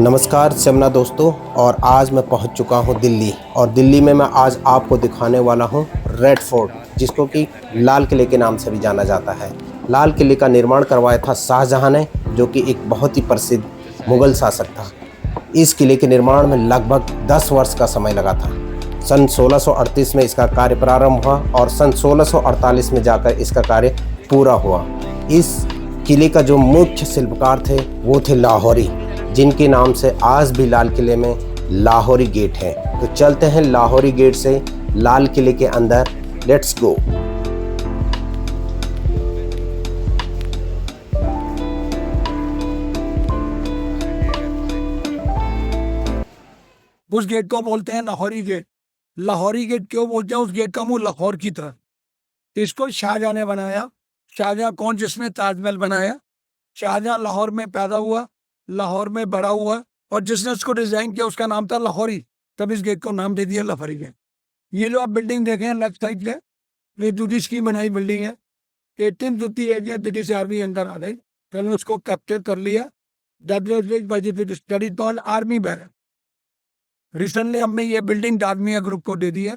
नमस्कार शमना दोस्तों। और आज मैं पहुंच चुका हूं दिल्ली, और दिल्ली में मैं आज आपको दिखाने वाला हूं रेड फोर्ट, जिसको कि लाल किले के नाम से भी जाना जाता है। लाल किले का निर्माण करवाया था शाहजहां ने, जो कि एक बहुत ही प्रसिद्ध मुगल शासक था। इस किले के निर्माण में लगभग 10 वर्ष का समय लगा था। सन 1638 में इसका कार्य प्रारंभ हुआ और सन 1648 में जाकर इसका कार्य पूरा हुआ। इस किले का जो मुख्य शिल्पकार थे वो थे लाहौरी, जिनके नाम से आज भी लाल किले में लाहौरी गेट है। तो चलते हैं लाहौरी गेट से लाल किले के अंदर। Let's go. उस गेट को बोलते हैं लाहौरी गेट। लाहौरी गेट क्यों बोलते हैं? उस गेट का मुंह लाहौर की तरह। इसको शाहजहां ने बनाया। शाहजहां कौन? जिसने ताजमहल बनाया। शाहजहां लाहौर में पैदा हुआ, लाहौर में बड़ा हुआ, और जिसने उसको डिजाइन किया उसका नाम था लाहौरी। तब इस गेट को नाम दे दिया लाहौरी गेट। ये जो आप बिल्डिंग देखे हैं लेफ्ट साइड पे, ये ब्रिटिश की बनाई बिल्डिंग है। 1858 में ब्रिटिश आर्मी अंदर आ गई, पहले उसको कैप्चर कर लिया। Army barrack. रिसेंटली हमने ये बिल्डिंग डालमिया ग्रुप को दे दी है।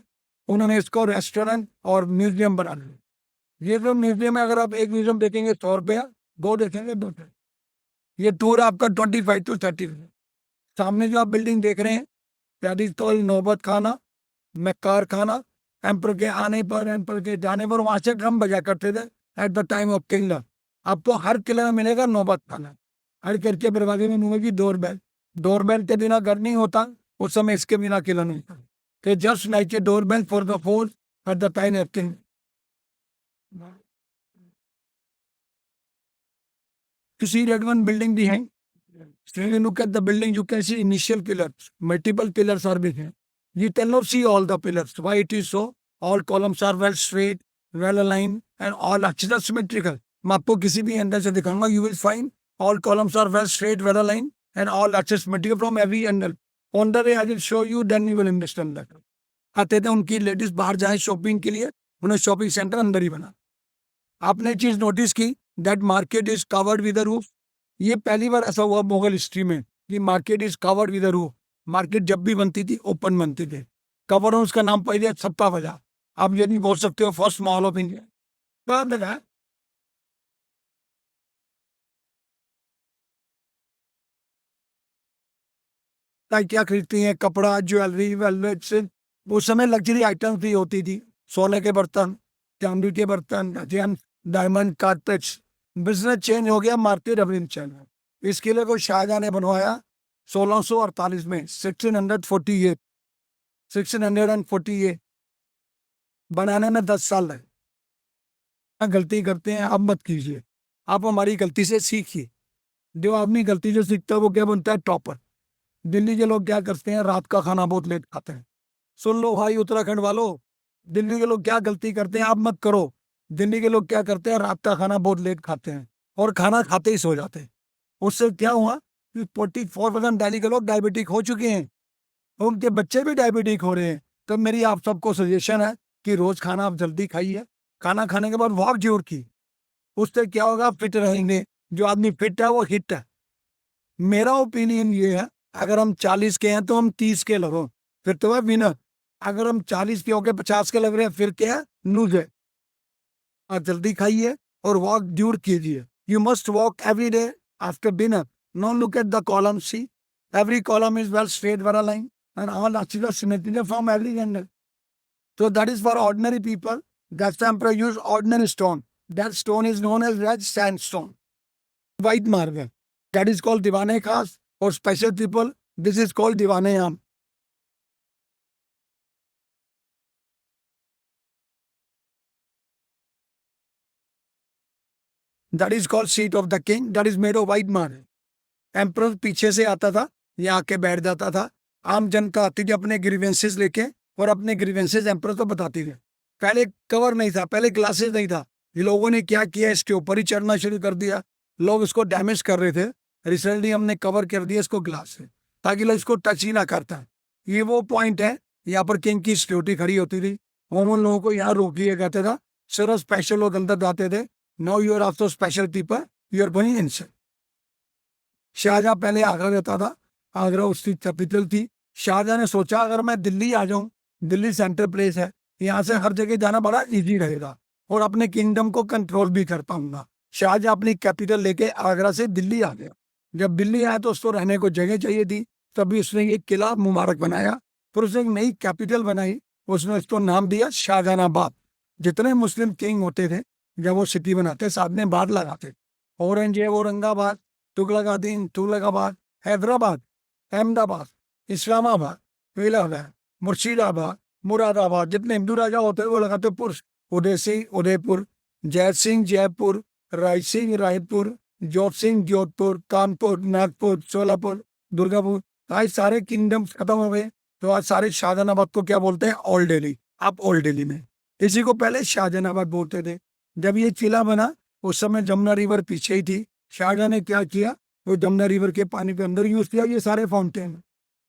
उन्होंने इसको रेस्टोरेंट और म्यूजियम बना लिया। ये जो म्यूजियम है, अगर आप एक म्यूजियम देखेंगे 100 रुपया, दो देखेंगे 200। ये टूर आपका 25 to 30। सामने जो आप बिल्डिंग देख रहे हैं, दैट इज कॉल्ड नौबत खाना, मक्कार खाना। एम्पर के आने पर, एम्पर के जाने पर वहां से ड्रम बजा करते थे at the time of kingdom. आपको हर किले में मिलेगा नौबत खाना। हर घर के दरवाजे में मिलेगी डोरबेल। डोरबेल के बिना घर नहीं होता, उस समय इसके बिना किला नहीं था। तो just like a doorbell for the force at the time of king. किसी रेड वन बिल्डिंग दी है। When you look at the building, you can see initial pillars. Multiple pillars are big. You cannot see all the pillars. Why it is so? All columns are well straight, well aligned, and all actually symmetrical. मैं आपको किसी भी angle से दिखाऊंगा, you will find all columns are well straight, well aligned, and all actually symmetrical from every angle. On the way I will show you, then you will understand that. आते थे उनकी ladies बाहर जाए shopping के लिए, उन्हें shopping centre अंदर ही बना। आपने चीज नोटिस की, that market is covered with the roof. ये पहली बार ऐसा हुआ मुगल हिस्ट्री में कि market is covered with roof. Market जब भी बनती थी ओपन बनती थी। कवर, उसका नाम पहले छप्पा बजा। आप ये नहीं बोल सकते हो फर्स्ट मॉल ऑफ इंडिया। बाद लगा क्या खरीदती हैं? कपड़ा, ज्वेलरी, वेलवेट से। उस समय लग्जरी आइटम्स भी होती थी। सोने के बर्तन, चांदी के बर्तन, डायमंड, कारपेट्स। बिजनेस चेंज हो गया, मार्केट अभी चेंज। इस किले को शाहजहां ने बनवाया 1648 में, 1648। 1648 बनाने में 10 साल लगे। गलती करते हैं, आप मत कीजिए। आप हमारी गलती से सीखिए। जो आदमी गलती से सीखता है वो क्या बनता है? टॉपर। दिल्ली के लोग क्या करते हैं? रात का खाना बहुत लेट खाते हैं। सुन लो भाई उत्तराखंड वालों, दिल्ली के लोग क्या गलती करते हैं, आप मत करो। दिल्ली के लोग क्या करते हैं? रात का खाना बहुत लेट खाते हैं और खाना खाते ही सो जाते हैं। उससे क्या हुआ कि 44% दिल्ली के लोग डायबिटिक हो चुके हैं, उनके बच्चे भी डायबिटिक हो रहे हैं। तो मेरी आप सबको सजेशन है कि रोज खाना आप जल्दी खाइए। खाना खाने के बाद वॉक जरूर की। उससे क्या होगा? फिट रहेंगे। जो आदमी फिट है वो हिट है। मेरा ओपिनियन ये है, अगर हम 40 के हैं तो हम 30 के लगो, फिर तो है विनर। अगर हम 40 के होके 50 के लग रहे हैं, फिर क्या है? लूज है। आप जल्दी खाइए और वॉक जरूर कीजिए। You must walk every day after dinner. Now look at the column. See, every column is well straight, well aligned, and all actually symmetrical from every angle. So that is for ordinary people. That's the emperor used ordinary stone. That stone is known as red sandstone, white marble. That is called Diwane Khas. For special people, this is called Diwane Am. That is called seat of the king. That is made of white marble. Emperor पीछे से आता था, ये आके बैठ जाता था। आम जनता आती थी अपने ग्रीवेंसेस लेके, और अपने ग्रीवेंसेस एम्प्रर को बताती थी। पहले कवर नहीं था, पहले ग्लासेस नहीं था। ये लोगों ने क्या किया? इसके ऊपर ही चढ़ना शुरू कर दिया। लोग इसको डैमेज कर रहे थे। रिसेंटली हमने कवर कर दिया इसको ग्लास से, ताकि लोग इसको टच ही ना करता। ये वो पॉइंट है, यहाँ पर किंग की सिक्योरिटी खड़ी होती थी। हम उन लोगों को यहाँ रोक लिया कहता था। सिर्फ स्पेशल लोग अंदर जाते थे। Now you are also special people, you are going inside. Shahjahan पहले आगरा रहता था, आगरा उसकी कैपिटल थी। शाहजहां ने सोचा अगर मैं दिल्ली आ जाऊं, दिल्ली सेंट्रल प्लेस है, यहाँ से हर जगह जाना बड़ा इजी रहेगा और अपने किंगडम को कंट्रोल भी कर पाऊंगा। शाहजहां अपनी कैपिटल लेके आगरा से दिल्ली आ गया। जब दिल्ली आया तो उसको रहने को जगह चाहिए थी, तभी उसने एक किला मुबारक बनाया, फिर उसने एक नई कैपिटल बनाई, उसने उसको नाम दिया शाहजहानाबाद। जितने मुस्लिम किंग होते थे जब वो सिटी बनाते साथ में बाद लगाते, औरंगजेब औरंगाबाद, तुगलकादीन तुगलकाबाद, हैदराबाद, अहमदाबाद, इस्लामाबाद, इलाहाबाद, मुर्शिदाबाद, मुरादाबाद, जितने हिंदू राजा होते वो लगाते पुर, उदय सिंह उदयपुर, जय सिंह जयपुर, राय सिंह रायपुर, जोत सिंह जोधपुर, कानपुर नागपुर, सोलापुर, दुर्गापुर। आज सारे किंगडम्स खत्म हो गए, तो आज सारे शाहजहानाबाद को क्या बोलते हैं? ओल्ड दिल्ली। आप ओल्ड दिल्ली में, इसी को पहले शाहजहानाबाद बोलते थे। जब ये किला बना उस समय जमुना रिवर पीछे ही थी। शाहजहां ने क्या किया, वो जमुना रिवर के पानी के अंदर यूज किया ये सारे फाउंटेन।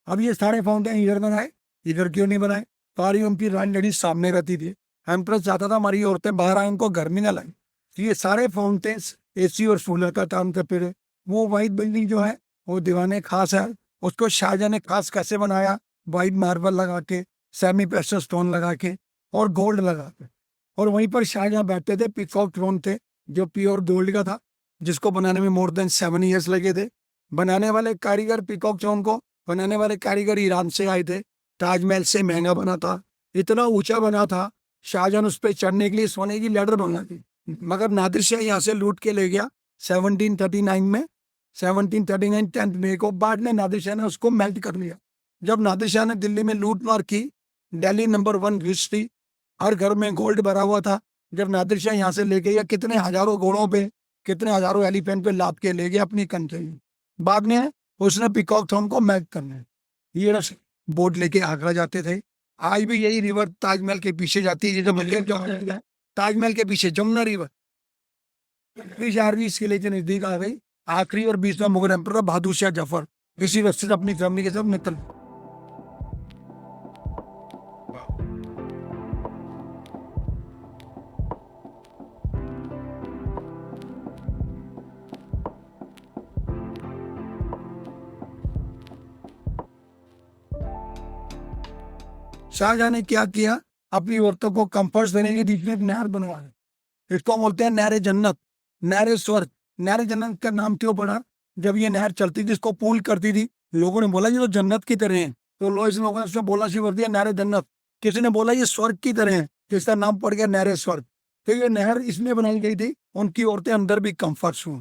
अब ये सारे फाउंटेन इधर बनाए, इधर क्यों नहीं बनाए? सारी उनकी रानी लड़ी सामने रहती थी। एम्प्रेस चाहता था हमारी औरतें बाहर आए, उनको गर्मी ना लगे, तो ये सारे फाउंटेन्स एसी और सोलर का काम करते रहे। वो वाइट बिल्डिंग जो है वो दीवाने खास है, उसको शाहजहां ने खास कैसे बनाया? वाइट मार्बल लगा के, सेमी प्रेशर स्टोन लगा के और गोल्ड लगा के। और वहीं पर शाहजहां बैठते थे, पीकॉक थ्रोन थे जो प्योर गोल्ड का था, जिसको बनाने में मोर देन 7 ईयर्स लगे थे। बनाने वाले कारीगर, पीकॉक थ्रोन को बनाने वाले कारीगर ईरान से आए थे। ताजमहल से महंगा बना था, इतना ऊंचा बना था, शाहजहां उस पर चढ़ने के लिए सोने की लैडर बना थी। मगर नादिर शाह यहाँ से लूट के ले गया 1739 में। 1739 10 मई को बाद में नादिर शाह ने उसको मेल्ट कर लिया। जब नादिर शाह ने दिल्ली में लूट मार की, दिल्ली नंबर 1 रिच थी, हर घर में गोल्ड भरा हुआ था। जब नादिर शाह यहाँ से ले गया, कितने हजारों घोड़ों पे, कितने हजारों एलिफेंट पे लाद के ले गया अपनी कंट्री में। बाद में उसने पीकॉक थ्रोन को मेल्ट करने ये बोट लेके आगरा जाते थे। आज भी यही रिवर ताजमहल के पीछे जाती है, जो मंदिर जो है ताजमहल के पीछे जमुना रिवर। ब्रिटिश आर्मी इसके लिए नजदीक आ गई। आखिरी और 20वां मुगल एम्परर बहादुर शाह जफर इसी रास्ते से अपनी फैमिली के साथ निकल। शाहजहां ने क्या किया, अपनी औरतों को कंफर्ट देने के बीच में एक नहर बनवाया। इसको बोलते हैं नहर जन्नत, नहर स्वर्ग। नहर जन्नत का नाम क्यों पड़ा? जब ये नहर चलती थी, इसको पूल करती थी, लोगों ने बोला ये तो जन्नत की तरह है, तो लोगों ने उसमें बोलना शुरू कर दिया नहर जन्नत। किसी ने बोला ये स्वर्ग की तरह है, जिसका नाम पड़ गया नहर स्वर्ग। तो ये नहर इसलिए बनाई गई थी उनकी औरतें अंदर भी कंफर्ट हों।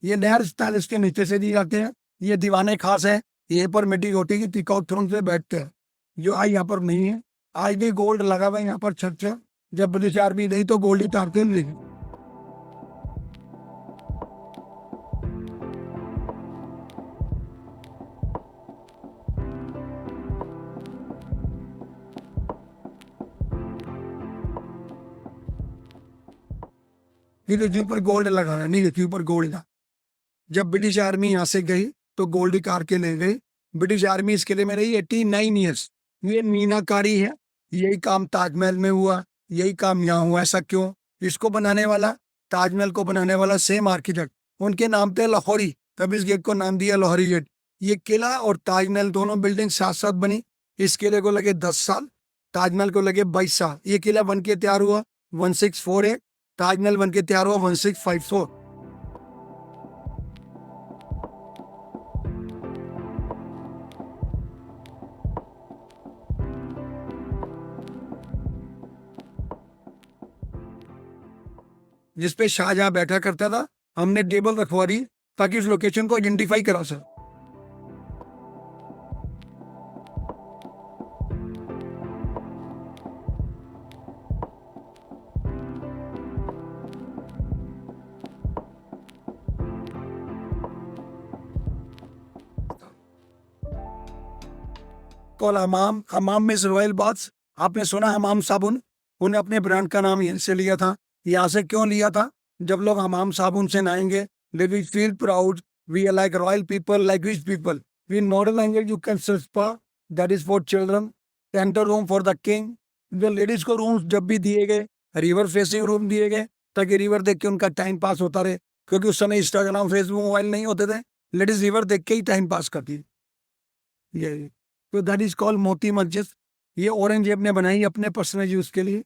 ये नहर पैलेस के नीचे से दी जाते हैं। ये दीवाने खास है, ये पर मिट्टी रोटी की पीकॉक थ्रोन से बैठते हैं, जो आज यहाँ पर नहीं है। आज भी गोल्ड लगा हुआ है यहाँ पर छत से। जब ब्रिटिश आर्मी नहीं तो गोल्ड ही तारते नहीं। नीचे ऊपर गोल्ड लगाना, नीचे ऊपर गोल्ड था। जब ब्रिटिश आर्मी यहाँ से गई तो गोल्ड कार के ले गई। ब्रिटिश आर्मी इस किले में रही 89 ईयर्स। ये मीनाकारी है, यही काम ताजमहल में हुआ, यही काम यहाँ हुआ। ऐसा क्यों? इसको बनाने वाला, ताजमहल को बनाने वाला सेम आर्किटेक्ट, उनके नाम थे लाहौरी, तब इस गेट को नाम दिया लाहौरी गेट। ये किला और ताजमहल दोनों बिल्डिंग साथ साथ बनी। इस किले को लगे 10 साल, ताजमहल को लगे 22 साल। ये किला बन के तैयार हुआ 1648, ताजमहल बन के तैयार हुआ 1654। जिसपे शाहजहां बैठा करता था, हमने टेबल रखवा दी ताकि उस लोकेशन को आइडेंटिफाई करा सके। कॉल हमाम, हमाम में रॉयल बाथ्स, आपने सुना हमाम साबुन, उन्हें अपने ब्रांड का नाम यहीं से लिया था। यहाँ से क्यों लिया था? जब लोग हमाम साबुन से नहाएंगे, they will feel proud, we are like royal people, like rich people. We in modern language you can search spa, that is for children, enter room for the king. जो लेडीज को रूम जब भी दिए गए, river facing room दिए गए ताकि river देख के उनका टाइम पास होता रहे, क्योंकि उस समय इंस्टाग्राम फेसबुक मोबाइल नहीं होते थे। लेडीज रिवर देख के ही टाइम पास करती। ये तो that is called Moti Masjid. ये औरंगजेब ने बनाई अपने पर्सनल यूज के लिए।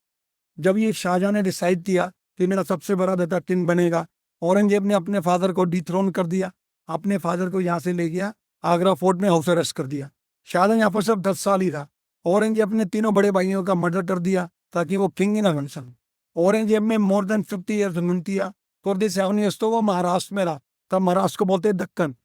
जब ये शाहजहां ने डिसाइड किया कि मेरा सबसे बड़ा बेटा किंग बनेगा, औरंगजेब ने अपने फादर को डिथ्रोन कर दिया, अपने फादर को यहाँ से ले गया, आगरा फोर्ट में हाउस अरेस्ट कर दिया। शाहजहां यहाँ पर सिर्फ 10 साल ही था। औरंगजेब अपने तीनों बड़े भाइयों का मर्डर कर दिया ताकि वो किंग ही ना बन सके। औरंगजेब में मोर देन 50 ईयर्स मिनटिया 47 ईयर्स तो वो महाराष्ट्र में रहा, तब महाराष्ट्र को बोलते हैं दक्कन।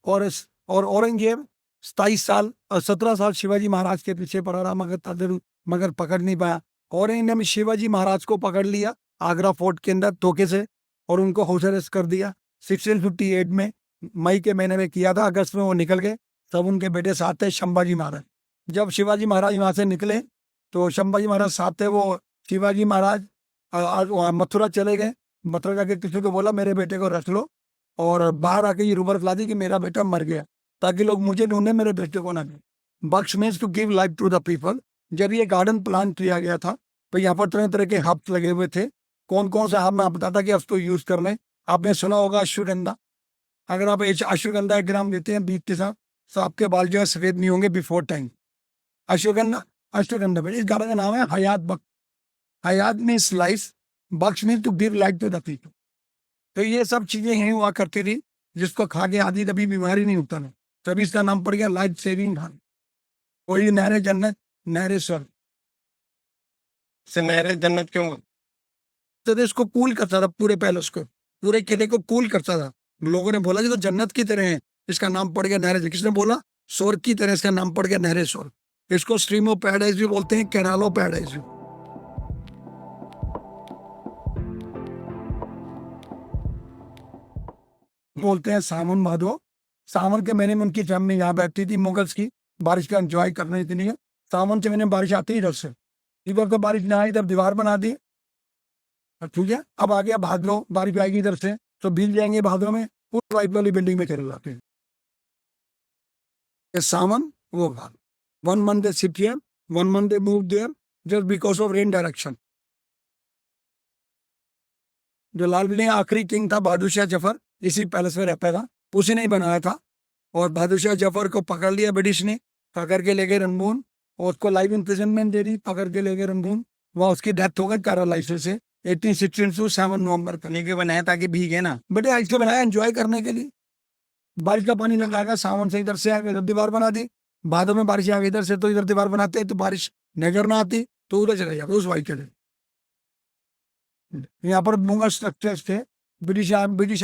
और औरंगजेब 27 साल और 17 साल शिवाजी महाराज के पीछे पड़ा रहा, मगर पकड़ नहीं पाया। औरंगजेब ने शिवाजी महाराज को पकड़ लिया आगरा फोर्ट के अंदर धोखे से और उनको हाउस अरेस्ट कर दिया। 1658 में मई के महीने में किया था, अगस्त में वो निकल गए। तब उनके बेटे साथ थे संभाजी महाराज। जब शिवाजी महाराज वहां से निकले तो संभाजी महाराज साथ थे, वो शिवाजी महाराज वहाँ मथुरा चले गए। मथुरा जाके किसी को बोला मेरे बेटे को रख लो, और बाहर आके ये रूमर फैला दी कि मेरा बेटा मर गया, ताकि लोग मुझे ढूंढे, मेरे बेटे को ना ढूंढे। Baksh means to give life to the people. जब ये गार्डन प्लान किया गया था तो यहाँ पर तरह तरह के हब्स लगे हुए थे। कौन कौन सा हब मैं आप बताता कि उसको यूज कर लें। आपने सुना होगा अश्वगंधा। अगर आप अश्वगंधा 1 ग्राम लेते हैं बीज के साथ तो आपके बाल जो है सफेद नहीं होंगे बिफोर टाइम। अश्वगंधा इस गार्डन का नाम है Hayat Baksh. Hayat means life, Baksh means to give life to the people. तो ये सब चीजें यहीं हुआ करती थी, जिसको खा के आदि कभी बीमारी नहीं होता था, तभी इसका नाम पड़ गया लाइफ सेविंग खान। वही नहरे जन्नत, नहरे स्वर्ग से नहरे जन्नत क्यों? तो इसको कूल करता था, पूरे पैलेस को, पूरे किले को कूल करता था। लोगों ने बोला कि तो जन्नत की तरह है, इसका नाम पड़ गया नहरे। किसने बोला? स्वर्ग की तरह, इसका नाम पड़ गया नहरे स्वर्ग। इसको स्ट्रीम ऑफ पैराडाइज भी बोलते हैं, कैनाल ऑफ पैराडाइज भी। बोलते हैं सावन भादो। सावन के महीने में उनकी फैमिली यहाँ बैठती थी मुगल्स की, बारिश का एंजॉय करने के लिए। सावन के महीने में बारिश आती है इधर से, इधर तो बारिश ना आई, इधर दीवार बना दी, ठीक है। अब आ गया भादो, बारिश आएगी इधर से तो भीग जाएंगे भादो में, पूरी वाइट वाली बिल्डिंग में चले जाते हैं। सावन वो भाद, 1 month they sit here, 1 month they move there just because of rain direction। जो लाल बिल्डिंग आखिरी किंग था बहादुर शाह जफर, इसी पैलेस में रहता था, उसी ने ही बनाया था। और बहादुर शाह जफर को पकड़ लिया ब्रिटिश ने, पकड़ के ले गए रंगून और उसको लाइफ इम्प्रिजनमेंट दे दी, पकड़ के ले गए रंगून। वहाँ उसकी डेथ हो गई पैरालाइसिस से 1816 7 नवंबर को। लेके बनाया ताकि भीगे ना, बेटे इसको बनाया एंजॉय करने के लिए। बारिश का पानी लगाएगा, सावन से इधर से आएगा, इधर दीवार बना दी। भादों में बारिश आ गई इधर से तो इधर दीवार बनाते हैं, तो बारिश नजर ना आती तो उधर चले जाते, उस वाइट चले। यहाँ पर मुगल स्ट्रक्चर्स थे, ब्रिटिश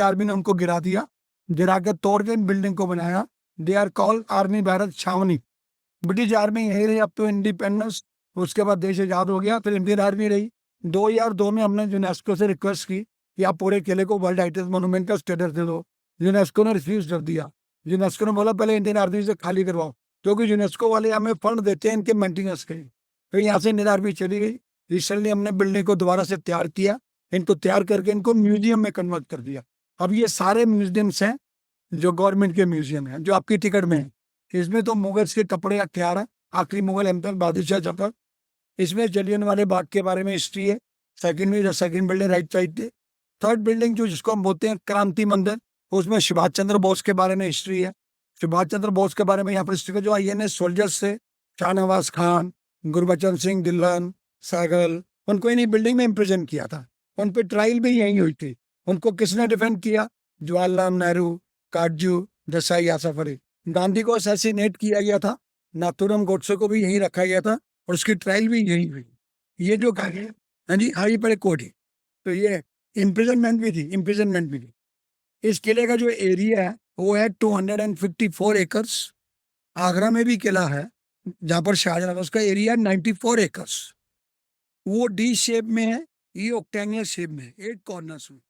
आर्मी ने उनको गिरा दिया, गिरा के तोड़ के बिल्डिंग को बनाया। They are called army barrack छावनी। ब्रिटिश आर्मी यही रही अब तो इंडिपेंडेंस, उसके बाद देश आजाद हो गया, फिर इंडियन आर्मी रही। 2002 में हमने यूनेस्को से रिक्वेस्ट की कि आप पूरे किले को वर्ल्ड हेरिटेज मोन्यूमेंट का स्टेटस दे दो। यूनेस्को ने रिफ्यूज कर दिया। यूनेस्को ने बोला पहले इंडियन आर्मी से खाली करवाओ, क्योंकि यूनेस्को वाले हमें फंड देते हैं इनके मेंटेनेंस के। फिर यहाँ से इंडियन आर्मी चली गई। रिसेंटली हमने बिल्डिंग को दोबारा से तैयार किया, इनको तैयार करके इनको म्यूजियम में कन्वर्ट कर दिया। अब ये सारे म्यूजियम्स हैं जो गवर्नमेंट के म्यूजियम हैं, जो आपकी टिकट में है। इसमें तो मुगल्स के कपड़े हथियार है, आखिरी मुगल एम्पायर बहादुर शाह जफर। इसमें जलियांवाले बाग के बारे में हिस्ट्री है। सेकंड बिल्डिंग राइट साइड पे। थर्ड बिल्डिंग जो जिसको हम बोलते हैं क्रांति मंदिर, उसमें सुभाष चंद्र बोस के बारे में हिस्ट्री है। सुभाष चंद्र बोस के बारे में यहाँ पर हिस्ट्री जो INS सोल्जर्स थे, शाहनवाज खान, गुरबचन सिंह ढिल्लन, सहगल, उनको इन्हीं बिल्डिंग में इम्प्रिजन किया था। उन पर ट्रायल भी यही हुई थी। उनको किसने डिफेंड किया? जवाहरलाल नेहरू, काटजू, देसाई, आसफ अली। गांधी को असैसिनेट किया गया था, नाथुराम गोडसे को भी यहीं रखा गया था और उसकी ट्रायल भी यही हुई। ये जो कहा गया, हाँ जी, हाई पर कोर्ट ही, तो ये इम्प्रिजनमेंट भी थी। इस किले का जो एरिया है वो है 254 एकर्स। आगरा में भी किला है जहाँ पर शाहजहां, उसका एरिया 94 एकर्स। वो डी शेप में है, ये ऑक्टेंगुलर शेप में है, 8 कॉर्नर्स में।